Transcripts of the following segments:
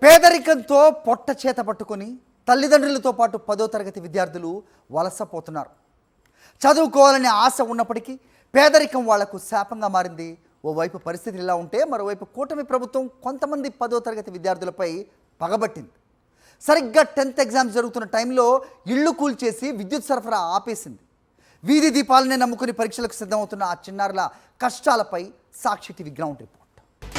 పేదరికంతో పొట్ట చేత పట్టుకొని తల్లిదండ్రులతో పాటు 10వ తరగతి విద్యార్థులు వలసపోతున్నారు. చదువుకోవాలనే ఆశ ఉన్నప్పటికీ పేదరికం వాళ్లకు శాపంగా మారింది. ఓవైపు పరిస్థితి ఇలా ఉంటే మరోవైపు కూటమి ప్రభుత్వం కొంతమంది 10వ తరగతి విద్యార్థులపై పగబట్టింది. సరిగ్గా 10th ఎగ్జామ్స్ జరుగుతున్న టైంలో ఇళ్లు కూల్చేసి విద్యుత్ సరఫరా ఆపేసింది. వీధి దీపాలనే నమ్ముకుని పరీక్షలకు సిద్ధమవుతున్న ఆ చిన్నారుల కష్టాలపై సాక్షి టీవీ గ్రౌండ్ రిపోర్ట్.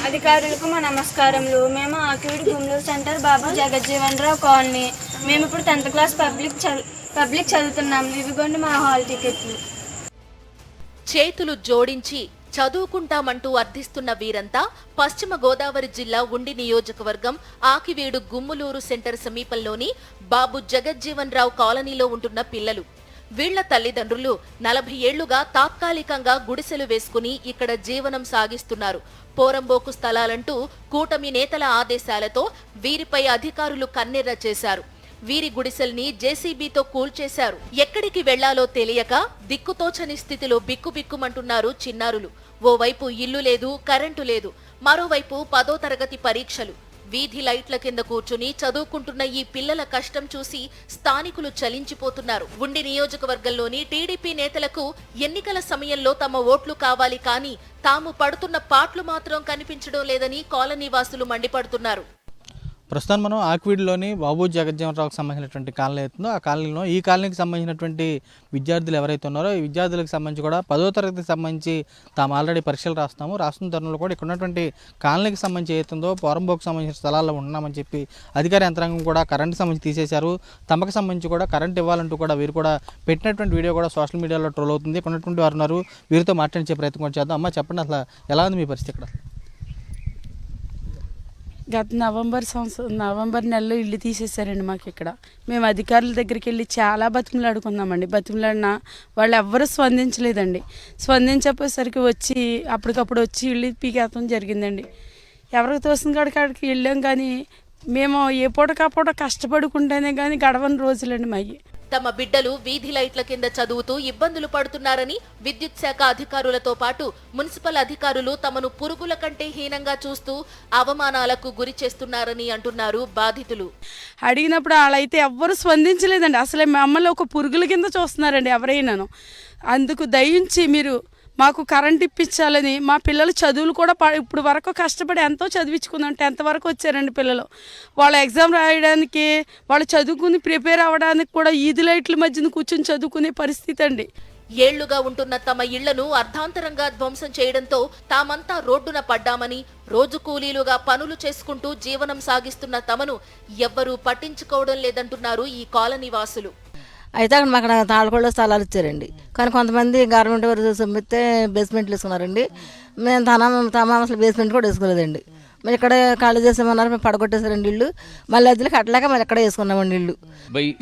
అధికారులకు మా నమస్కారములు. మేము ఆకివీడు గుంటూరు సెంటర్ బాబు జగజ్జీవన్ రావు కాలనీ. మేము ఇప్పుడు 10th క్లాస్ పబ్లిక్ చదువుతున్నాము. ఇవిగోండి మా హాల్ టికెట్లు. చేతులు జోడించి చదువుకుంటామంటూ అర్థిస్తున్న వీరంతా పశ్చిమ గోదావరి జిల్లా ఉండి నియోజకవర్గం ఆకివీడు గుమ్ములూరు సెంటర్ సమీపంలోని బాబు జగజ్జీవన్ రావు కాలనీలో ఉంటున్న పిల్లలు. వీళ్ల తల్లిదండ్రులు 40 ఏళ్లుగా తాత్కాలికంగా గుడిసెలు వేసుకుని ఇక్కడ జీవనం సాగిస్తున్నారు. పోరంబోకు స్థలాలంటూ కూటమి నేతల ఆదేశాలతో వీరిపై అధికారులు కన్నెర్ర చేశారు. వీరి గుడిసెల్ని జేసీబీతో కూల్చేశారు. ఎక్కడికి వెళ్లాలో తెలియక దిక్కుతోచని స్థితిలో బిక్కుబిక్కుమంటున్నారు చిన్నారులు. ఓవైపు ఇల్లు లేదు, కరెంటు లేదు, మరోవైపు 10వ తరగతి పరీక్షలు. వీధి లైట్ల కింద కూర్చుని చదువుకుంటున్న ఈ పిల్లల కష్టం చూసి స్థానికులు చలించిపోతున్నారు. ఉండి నియోజకవర్గంలోని టీడీపీ నేతలకు ఎన్నికల సమయంలో తమ ఓట్లు కావాలి, కానీ తాము పడుతున్న పాట్లు మాత్రం కనిపించడం లేదని కాలనీ వాసులు మండిపడుతున్నారు. ప్రస్తుతం మనం ఆకివీడులోని బాబు జగజ్జీవన్ రావుకి సంబంధించినటువంటి కాలనీ అవుతుందో ఆ కాలనీలో ఈ కాలనీకి సంబంధించినటువంటి విద్యార్థులు ఎవరైతే ఉన్నారో ఈ విద్యార్థులకు సంబంధించి కూడా 10వ తరగతికి సంబంధించి తాము ఆల్రెడీ పరీక్షలు రాస్తున్న తరుణంలో కూడా ఇక్కడ ఉన్నటువంటి కాలనీకి సంబంధించి ఏతుందో పోరంబోకు సంబంధించిన స్థలాల్లో ఉన్నామని చెప్పి అధికార యంత్రాంగం కూడా కరెంటు సంబంధించి తీసేశారు. తమకు సంబంధించి కూడా కరెంట్ ఇవ్వాలంటూ కూడా వీరు కూడా పెట్టినటువంటి వీడియో కూడా సోషల్ మీడియాలో ట్రోల్ అవుతుంది. ఇక్కడ ఉన్నటువంటి వారు ఉన్నారు, వీరితో మాట్లాడించే ప్రయత్నం కూడా చేద్దాం. అమ్మ చెప్పండి, అసలు ఎలా ఉంది మీ పరిస్థితి ఇక్కడ? గత నవంబర్ నెలలో ఇల్లు తీసేశారండి మాకు ఇక్కడ. మేము అధికారుల దగ్గరికి వెళ్ళి చాలా బతిమలాడుకున్నామండి. బతిమలాడినా వాళ్ళు ఎవ్వరూ స్పందించలేదండి. స్పందించపోయేసరికి అప్పటికప్పుడు వచ్చి ఇల్లు పీకేతం జరిగిందండి. ఎవరికి తోసిన కాడికి వెళ్ళాం, కానీ మేము ఏ పూట కష్టపడుకుంటేనే కానీ గడవని రోజులండి మావి. తమ బిడ్డలు వీధి లైట్ల కింద చదువుతూ ఇబ్బందులు పడుతున్నారని విద్యుత్ శాఖ అధికారులతో పాటు మున్సిపల్ అధికారులు తమను పురుగుల కంటే హీనంగా చూస్తూ అవమానాలకు గురి చేస్తున్నారని అంటున్నారు బాధితులు. అడిగినప్పుడు వాళ్ళైతే ఎవ్వరూ స్పందించలేదండి. అసలే మమ్మల్ని ఒక పురుగుల కింద చూస్తున్నారండి ఎవరైనాను. అందుకు దయించి మీరు మాకు కరెంట్ ఇప్పించాలని, మా పిల్లలు చదువులు కూడా ఇప్పుడు వరకు కష్టపడి ఎంతో చదివించుకుందాం. 10th వరకు వచ్చారండి పిల్లలు. వాళ్ళ ఎగ్జామ్ రాయడానికి, వాళ్ళు చదువుకుని ప్రిపేర్ అవ్వడానికి కూడా ఈది లైట్ల మధ్యన కూర్చొని చదువుకునే పరిస్థితి అండి. ఏళ్లుగా ఉంటున్న తమ ఇళ్లను అర్ధాంతరంగా ధ్వంసం చేయడంతో తామంతా రోడ్డున పడ్డామని, రోజు కూలీలుగా పనులు చేసుకుంటూ జీవనం సాగిస్తున్న తమను ఎవ్వరూ పట్టించుకోవడం లేదంటున్నారు ఈ కాలనీ వాసులు. అయితే అక్కడ మాకు తాళకొండ స్థలాలు ఇచ్చారండి, కానీ కొంతమంది గవర్నమెంట్ వారు సొమ్మితే బేస్మెంట్లు వేసుకున్నారండి. మేము తమ అసలు బేస్మెంట్ కూడా వేసుకోలేదండి. మేము ఇక్కడ ఖాళీ చేసామన్నారు, మేము పడగొట్టేసారండి ఇల్లు. మళ్ళీ అద్దెలు కట్టలేక మేము ఎక్కడ వేసుకున్నామండి ఇల్లు.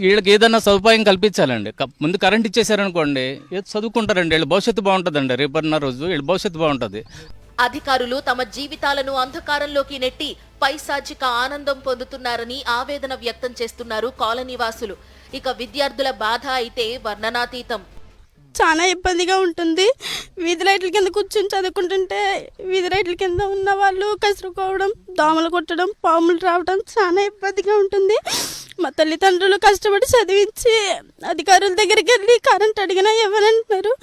వీళ్ళకి ఏదైనా సదుపాయం కల్పించాలండి. ముందు కరెంట్ ఇచ్చేసారనుకోండి, ఏదో చదువుకుంటారండి, వీళ్ళ భవిష్యత్తు బాగుంటుందండి. రేపన్న రోజు వీళ్ళ భవిష్యత్తు బాగుంటుంది. అధికారులు తమ జీవితాలను అంధకారంలోకి నెట్టి పైశాచిక ఆనందం పొందుతున్నారని ఆవేదన వ్యక్తం చేస్తున్నారు కాలనీ వాసులు. ఇక విద్యార్థుల బాధ అయితే వర్ణనాతీతం. చాలా ఇబ్బందిగా ఉంటుంది. వీధి లైట్ల కింద కూర్చొని చదువుకుంటుంటే వీధి లైట్ల కింద ఉన్న వాళ్ళు కసురుకోవడం, దోమలు కొట్టడం, పాములు రావడం చాలా ఇబ్బందిగా ఉంటుంది. మా తల్లిదండ్రులు కష్టపడి చదివించి అధికారుల దగ్గరికి వెళ్ళి కరెంట్ అడిగినా ఇవ్వనంటున్నారు.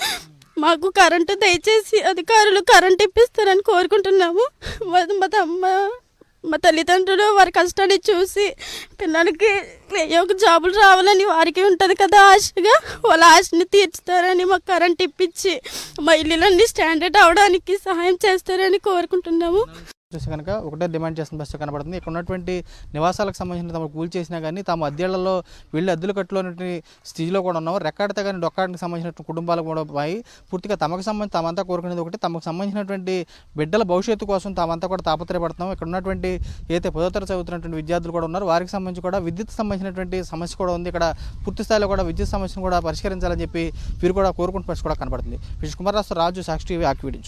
మాకు కరెంటు దయచేసి అధికారులు కరెంట్ ఇప్పిస్తారని కోరుకుంటున్నాము. మా తల్లిదండ్రులు వారి కష్టాన్ని చూసి పిల్లలకి ఒక జాబులు రావాలని వారికి ఉంటుంది కదా ఆశగా, వాళ్ళ ఆశని తీర్చుతారని మాకు కరెంట్ ఇప్పించి మా ఇల్లులన్నీ స్టాండర్డ్ అవడానికి సహాయం చేస్తారని కోరుకుంటున్నాము. కనుక ఒకటే డిమాండ్ చేసిన బస్సు కనబడుతుంది. ఇక్కడ ఉన్నటువంటి నివాసాలకు సంబంధించిన తమ కూల్ చేసినా కానీ తాము అద్దెళ్లలో వీళ్ళు అద్దెలు కట్టులోని స్థితిలో కూడా ఉన్నాము. రెక్కాడితే కానీ డొక్కాడికి సంబంధించిన కుటుంబాలకు కూడా పోయి పూర్తిగా తమకు సంబంధించి తామంతా కోరుకునేది ఒకటి, తమకు సంబంధించినటువంటి బిడ్డల భవిష్యత్తు కోసం తామంతా కూడా తాపత్రయపడుతున్నాం. ఇక్కడ ఉన్నటువంటి ఏదైతే 10వ తరగతి చదువుతున్నటువంటి విద్యార్థులు కూడా ఉన్నారు, వారికి సంబంధించి కూడా విద్యుత్ సంబంధించినటువంటి సమస్య కూడా ఉంది. ఇక్కడ పూర్తి స్థాయిలో కూడా విద్యుత్ సమస్యను కూడా పరిష్కరించాలని చెప్పి వీరు కూడా కోరుకుంటున్న పరిస్థితి కూడా కనబడుతుంది. విజయ్ కుమార్ రాజు, సాక్షి టీవీ, ఆకివీడు.